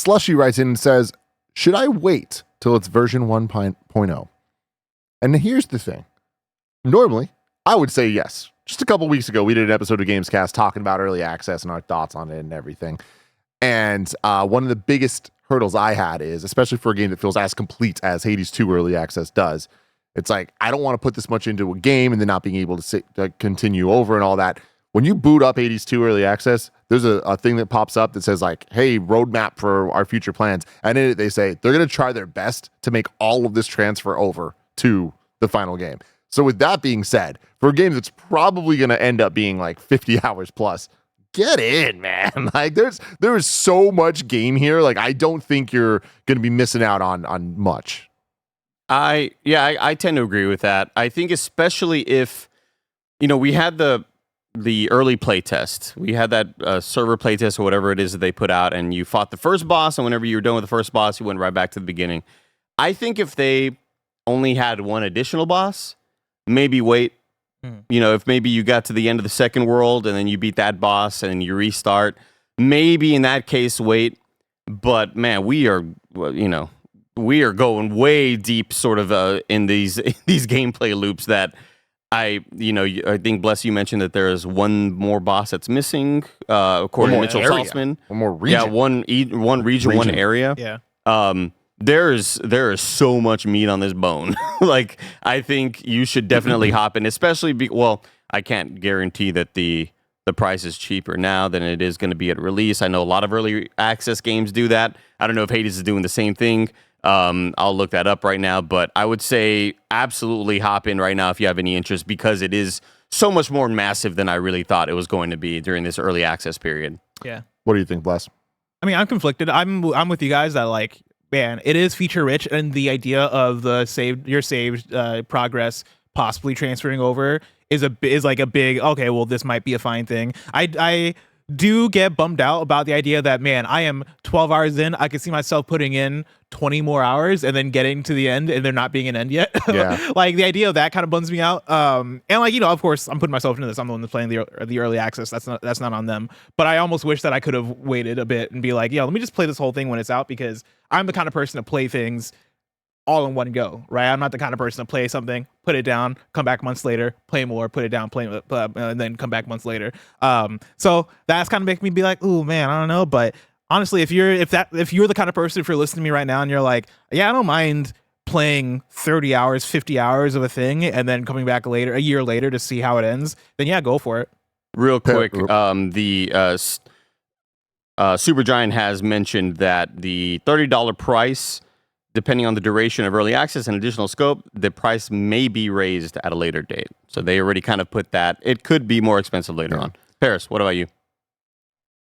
Slushy writes in and says, should I wait till it's version 1.0? And here's the thing. Normally, I would say yes. Just a couple weeks ago, we did an episode of Gamescast talking about early access and our thoughts on it and everything. And one of the biggest hurdles I had is, especially for a game that feels as complete as Hades 2 early access does, it's like, I don't want to put this much into a game and then not being able to continue over and all that. When you boot up Hades 2 early access, there's a thing that pops up that says like, hey, roadmap for our future plans. And in it, they say they're going to try their best to make all of this transfer over to the final game. So with that being said, for a game that's probably going to end up being like 50 hours plus, get in, man. Like there is so much game here. Like I don't think you're going to be missing out on much. I tend to agree with that. I think especially if, we had the early playtest. We had that server playtest or whatever it is that they put out, and you fought the first boss, and whenever you were done with the first boss, you went right back to the beginning. I think if they only had one additional boss, maybe wait. If maybe you got to the end of the second world and then you beat that boss and you restart, maybe in that case wait. But man, we are going way deep, sort of in these gameplay loops that I think Bless, you mentioned that there is one more boss that's missing, according to Mitchell Saltzman. One more region. Yeah, one region, one area. Yeah. There is so much meat on this bone. Like, I think you should definitely hop in, especially I can't guarantee that the price is cheaper now than it is going to be at release. I know a lot of early access games do that. I don't know if Hades is doing the same thing. I'll look that up right now, but I would say absolutely hop in right now if you have any interest, because it is so much more massive than I really thought it was going to be during this early access period. Yeah. What do you think, Bless? I mean, I'm conflicted. I'm with you guys that like, man, it is feature rich, and the idea of the saved progress possibly transferring over is like a big, okay, well, this might be a fine thing. I do get bummed out about the idea that, man, I am 12 hours in, I can see myself putting in 20 more hours and then getting to the end and there not being an end yet. Yeah. Like the idea of that kind of bums me out. And like, of course I'm putting myself into this. I'm the one that's playing the early access. That's not on them. But I almost wish that I could have waited a bit and be like, let me just play this whole thing when it's out, because I'm the kind of person to play things all in one go, right? I'm not the kind of person to play something, put it down, come back months later, play more, put it down, play, and then come back months later. So that's kind of making me be like, oh man, I don't know. But honestly, if you're the kind of person, if you're listening to me right now and you're like, yeah, I don't mind playing 30 hours, 50 hours of a thing and then coming back later, a year later, to see how it ends, then yeah, go for it. Real quick, the Supergiant has mentioned that the $30 price, depending on the duration of early access and additional scope, the price may be raised at a later date. So they already kind of put that. It could be more expensive later on. Paris, what about you?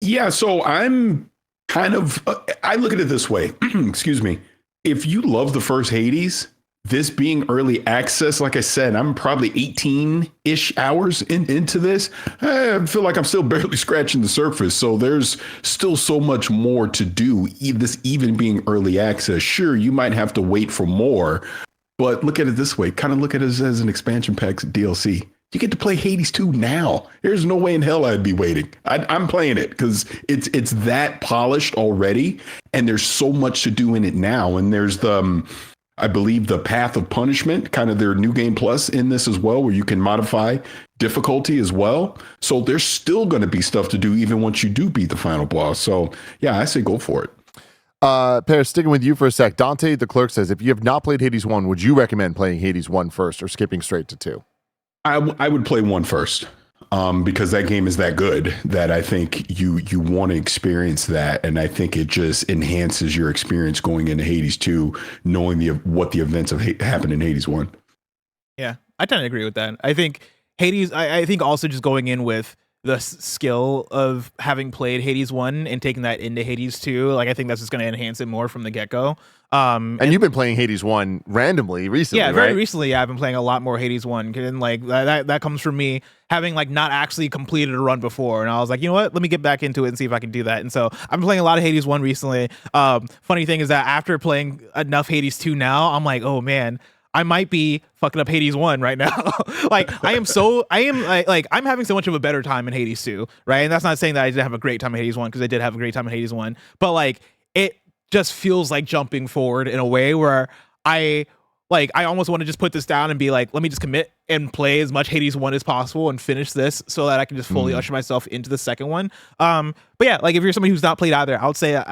Yeah, so I'm kind of, I look at it this way. Excuse me. If you love the first Hades, this being early access, like I said, I'm probably 18-ish hours into this. I feel like I'm still barely scratching the surface. So there's still so much more to do. This even being early access, sure, you might have to wait for more. But look at it this way. Kind of look at it as an expansion pack DLC. You get to play Hades 2 now. There's no way in hell I'd be waiting. I'm playing it because it's that polished already. And there's so much to do in it now. And there's I believe the Path of Punishment, kind of their New Game Plus in this as well, where you can modify difficulty as well. So there's still going to be stuff to do even once you do beat the final boss. So yeah, I say go for it. Paris, sticking with you for a sec. Dante the Clerk says, if you have not played Hades 1, would you recommend playing Hades 1 first or skipping straight to 2? I would play 1 first. Because that game is that good that I think you want to experience that. And I think it just enhances your experience going into Hades 2, knowing what the events have happened in Hades 1. Yeah, I tend to agree with that. I think Hades, I think also just going in with the skill of having played Hades 1 and taking that into Hades 2, like I think that's just going to enhance it more from the get-go. And you've been playing Hades 1 randomly recently, yeah, right? very recently. Yeah, I've been playing a lot more Hades 1, and like that comes from me having like not actually completed a run before, and I was like, you know what, let me get back into it and see if I can do that. And so I've been playing a lot of Hades 1 recently. Funny thing is that after playing enough Hades 2 now, I'm like, oh man, I might be fucking up Hades 1 right now. I'm having so much of a better time in Hades 2, right? And that's not saying that I didn't have a great time in Hades 1, because I did have a great time in Hades 1, but like just feels like jumping forward in a way where I almost want to just put this down and be like, let me just commit and play as much Hades 1 as possible and finish this so that I can just fully usher myself into the second one. But yeah, like if you're somebody who's not played either, I would say,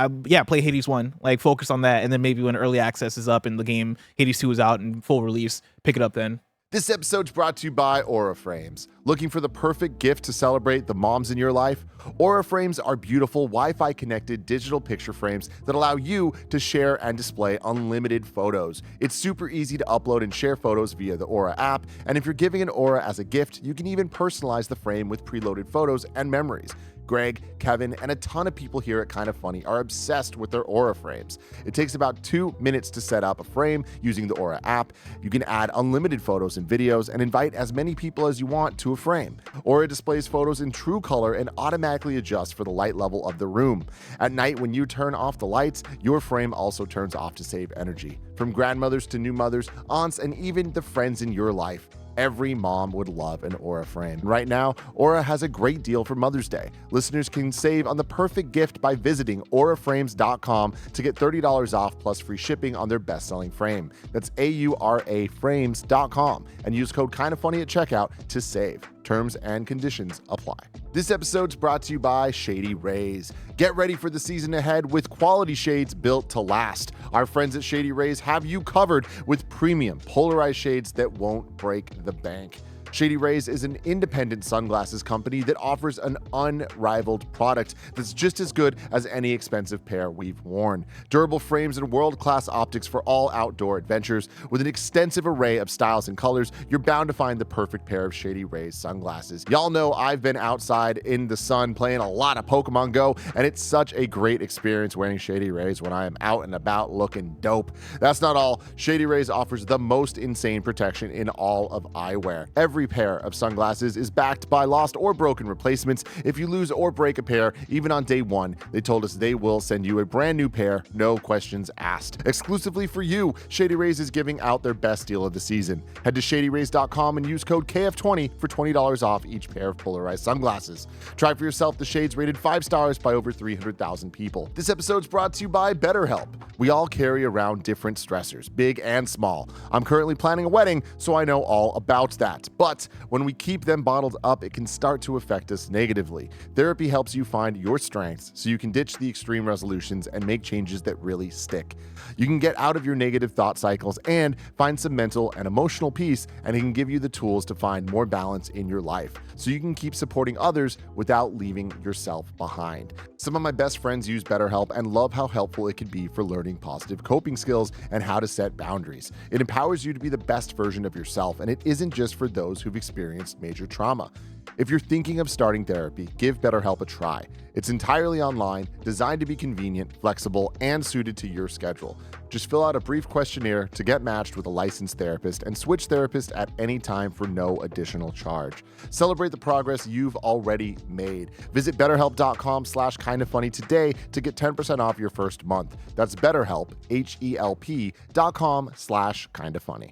play Hades 1, like focus on that. And then maybe when early access is up and the game Hades 2 is out and full release, pick it up then. This episode's brought to you by Aura Frames. Looking for the perfect gift to celebrate the moms in your life? Aura Frames are beautiful Wi-Fi connected digital picture frames that allow you to share and display unlimited photos. It's super easy to upload and share photos via the Aura app, and if you're giving an Aura as a gift, you can even personalize the frame with preloaded photos and memories. Greg, Kevin, and a ton of people here at Kind of Funny are obsessed with their Aura frames. It takes about 2 minutes to set up a frame using the Aura app. You can add unlimited photos and videos and invite as many people as you want to a frame. Aura displays photos in true color and automatically adjusts for the light level of the room. At night, when you turn off the lights, your frame also turns off to save energy. From grandmothers to new mothers, aunts, and even the friends in your life, every mom would love an Aura frame. Right now, Aura has a great deal for Mother's Day. Listeners can save on the perfect gift by visiting auraframes.com to get $30 off plus free shipping on their best-selling frame. That's auraframes.com and use code KINDOFFUNNY at checkout to save. Terms and conditions apply. This episode's brought to you by Shady Rays. Get ready for the season ahead with quality shades built to last. Our friends at Shady Rays have you covered with premium polarized shades that won't break the bank. Shady Rays is an independent sunglasses company that offers an unrivaled product that's just as good as any expensive pair we've worn. Durable frames and world-class optics for all outdoor adventures. With an extensive array of styles and colors, you're bound to find the perfect pair of Shady Rays sunglasses. Y'all know I've been outside in the sun playing a lot of Pokemon Go, and it's such a great experience wearing Shady Rays when I am out and about looking dope. That's not all. Shady Rays offers the most insane protection in all of eyewear. Every pair of sunglasses is backed by lost or broken replacements. If you lose or break a pair, even on day one, they told us they will send you a brand new pair, no questions asked. Exclusively for you, Shady Rays is giving out their best deal of the season. Head to shadyrays.com and use code KF20 for $20 off each pair of polarized sunglasses. Try for yourself the shades rated 5 stars by over 300,000 people. This episode's brought to you by BetterHelp. We all carry around different stressors, big and small. I'm currently planning a wedding, so I know all about that. But when we keep them bottled up, it can start to affect us negatively. Therapy helps you find your strengths so you can ditch the extreme resolutions and make changes that really stick. You can get out of your negative thought cycles and find some mental and emotional peace, and it can give you the tools to find more balance in your life so you can keep supporting others without leaving yourself behind. Some of my best friends use BetterHelp and love how helpful it can be for learning positive coping skills and how to set boundaries. It empowers you to be the best version of yourself, and it isn't just for those who've experienced major trauma. If you're thinking of starting therapy, give BetterHelp a try. It's entirely online, designed to be convenient, flexible, and suited to your schedule. Just fill out a brief questionnaire to get matched with a licensed therapist and switch therapist at any time for no additional charge. Celebrate the progress you've already made. Visit betterhelp.com/kindoffunny today to get 10% off your first month. That's BetterHelp, HELP.com/kindoffunny.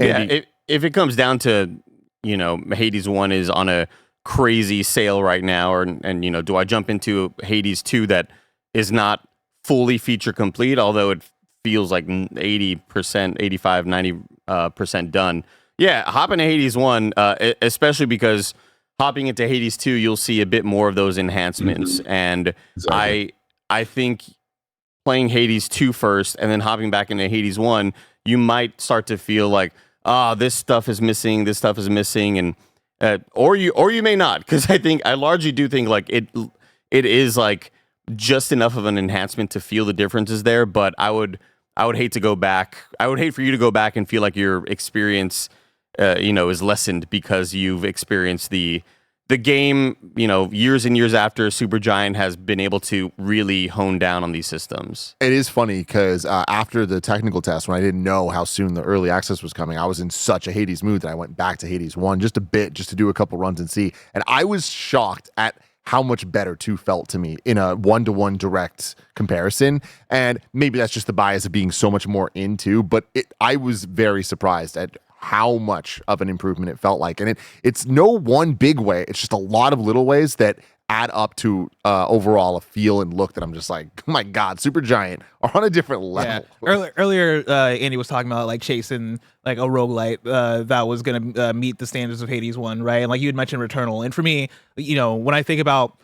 Yeah, if it comes down to, Hades 1 is on a crazy sale right now, and do I jump into Hades 2 that is not fully feature complete, although it feels like 80%, 85, 90% done. Yeah, hop into Hades 1, especially because hopping into Hades 2, you'll see a bit more of those enhancements. And exactly. I think playing Hades 2 first and then hopping back into Hades 1, you might start to feel like, this stuff is missing, and or you may not, because I largely do think like it is like just enough of an enhancement to feel the differences there. But I would hate to go back. I would hate for you to go back and feel like your experience, is lessened because you've experienced the game, years and years after Supergiant has been able to really hone down on these systems. It is funny because after the technical test, when I didn't know how soon the early access was coming, I was in such a Hades mood that I went back to Hades 1 just a bit, just to do a couple runs and see. And I was shocked at how much better 2 felt to me in a one-to-one direct comparison. And maybe that's just the bias of being so much more into, but I was very surprised at how much of an improvement it felt like. And it's no one big way. It's just a lot of little ways that add up to overall a feel and look that I'm just like, oh my God, Supergiant are on a different level. Earlier, Andy was talking about like chasing like a roguelite that was going to meet the standards of Hades 1, right? And like you had mentioned Returnal. And for me, you know, when I think about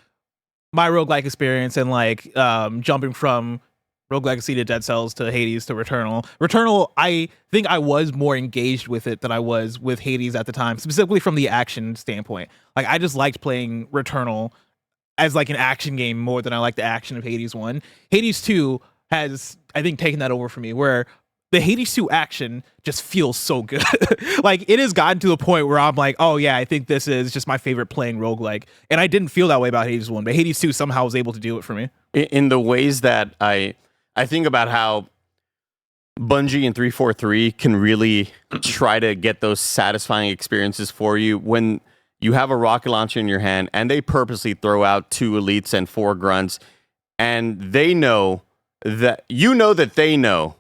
my roguelike experience and like jumping from Rogue Legacy to Dead Cells to Hades to Returnal, I think I was more engaged with it than I was with Hades at the time, specifically from the action standpoint. Like I just liked playing Returnal as like an action game more than I like the action of Hades 1. Hades 2 has, I think, taken that over for me, where the Hades 2 action just feels so good. Like it has gotten to a point where I'm like, oh yeah, I think this is just my favorite playing roguelike. And I didn't feel that way about Hades 1, but Hades 2 somehow was able to do it for me. In the ways that I think about how Bungie and 343 can really try to get those satisfying experiences for you when you have a rocket launcher in your hand and they purposely throw out 2 elites and 4 grunts, and they know that they know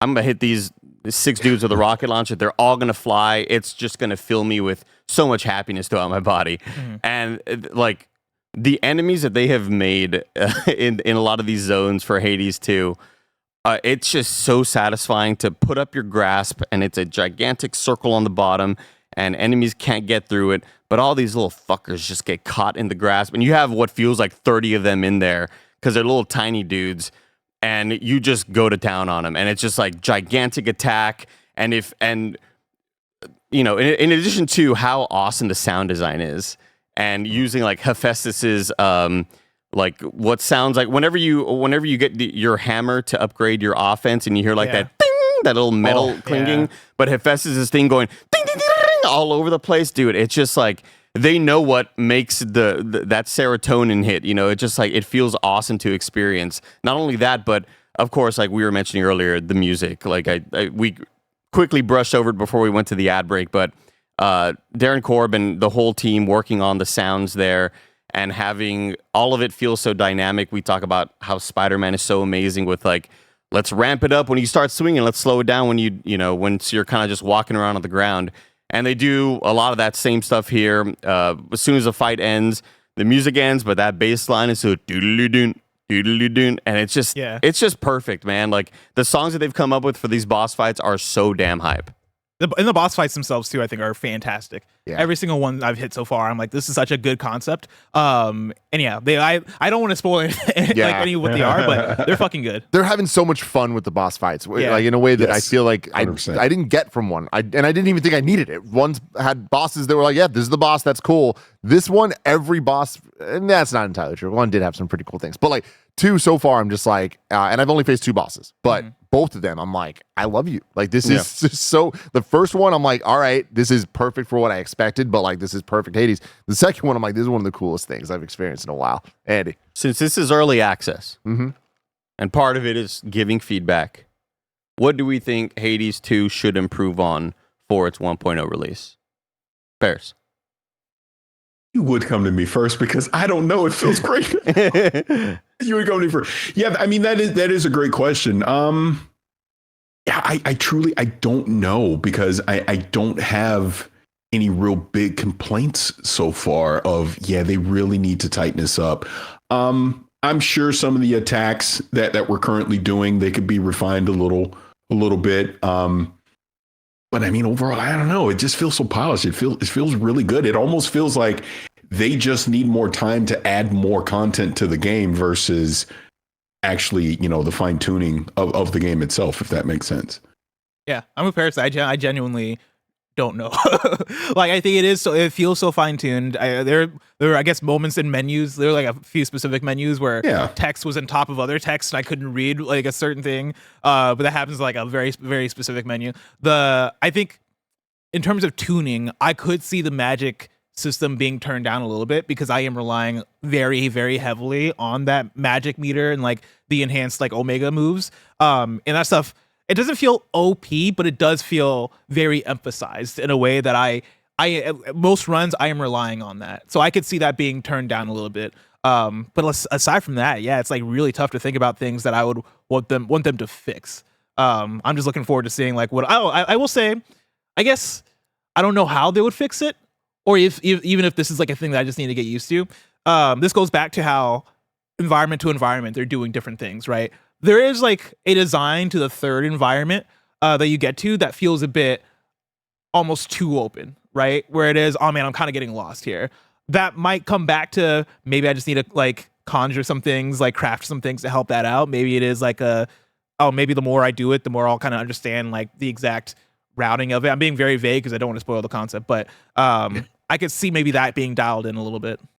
I'm gonna hit these 6 dudes with a rocket launcher. They're all gonna fly. It's just gonna fill me with so much happiness throughout my body. Mm-hmm. And like the enemies that they have made in a lot of these zones for Hades 2, it's just so satisfying to put up your grasp, and it's a gigantic circle on the bottom, and enemies can't get through it, but all these little fuckers just get caught in the grasp, and you have what feels like 30 of them in there because they're little tiny dudes, and you just go to town on them, and it's just like gigantic attack, and you know, in addition to how awesome the sound design is, and using like Hephaestus's like what sounds like whenever you get your hammer to upgrade your offense and you hear like that ding, that little metal clinging, but Hephaestus's thing going ding, ding, ding, ding, all over the place, dude. It's just like they know what makes that serotonin hit. You know, it just like it feels awesome to experience. Not only that, but of course, like we were mentioning earlier, the music. Like we quickly brushed over it before we went to the ad break, but Darren Korb and the whole team working on the sounds there and having all of it feel so dynamic. We talk about how Spider-Man is so amazing with like, let's ramp it up when you start swinging, let's slow it down when once you're kind of just walking around on the ground. And they do a lot of that same stuff here. As soon as the fight ends, the music ends, but that bass line is so doodly-doon, doodly-doon, and it's just perfect, man. Like the songs that they've come up with for these boss fights are so damn hype. And the boss fights themselves too, I think, are fantastic. Yeah. Every single one I've hit so far, I'm like, this is such a good concept. And yeah, I don't want to spoil like any of what they are, but they're fucking good. They're having so much fun with the boss fights, like in a way that I feel like I didn't get from one. I didn't even think I needed it. One's had bosses that were like, yeah, this is the boss, that's cool. This one, every boss, and that's not entirely true. One did have some pretty cool things, but like 2 so far, I'm just like, and I've only faced 2 bosses, but both of them, I'm like, I love you. Like this is just so. The first one, I'm like, all right, this is perfect for what I expected, but like this is perfect Hades. The second one, I'm like, this is one of the coolest things I've experienced in a while. Andy, since this is early access, and part of it is giving feedback, what do we think Hades 2 should improve on for its 1.0 release? Bears. You would come to me first because I don't know. It feels great. You would come to me first. Yeah, I mean that is a great question. Yeah, I truly don't know because I don't have any real big complaints so far of they really need to tighten this up. I'm sure some of the attacks that we're currently doing, they could be refined a little bit. But I mean, overall, I don't know. It just feels so polished. It feels really good. It almost feels like they just need more time to add more content to the game versus actually, the fine tuning of the game itself, if that makes sense. Yeah, I'm a parasite. I genuinely don't know. Like I think it feels so fine tuned. There are I guess moments in menus. There are like a few specific menus where text was on top of other text and I couldn't read like a certain thing. But that happens like a very, very specific menu. I think in terms of tuning, I could see the magic system being turned down a little bit because I am relying very, very heavily on that magic meter and like the enhanced like Omega moves. And that stuff, it doesn't feel OP, but it does feel very emphasized in a way that I most runs I am relying on that. So I could see that being turned down a little bit. But aside from that, it's like really tough to think about things that I would want them to fix. I'm just looking forward to seeing like I will say, I guess I don't know how they would fix it, or even if this is like a thing that I just need to get used to. this goes back to how environment to environment they're doing different things, right? There is like a design to the third environment that you get to that feels a bit almost too open, right? Where it is, oh man, I'm kind of getting lost here. That might come back to maybe I just need to like conjure some things, like craft some things to help that out. Maybe it is like maybe the more I do it, the more I'll kind of understand like the exact routing of it. I'm being very vague because I don't want to spoil the concept, but I could see maybe that being dialed in a little bit.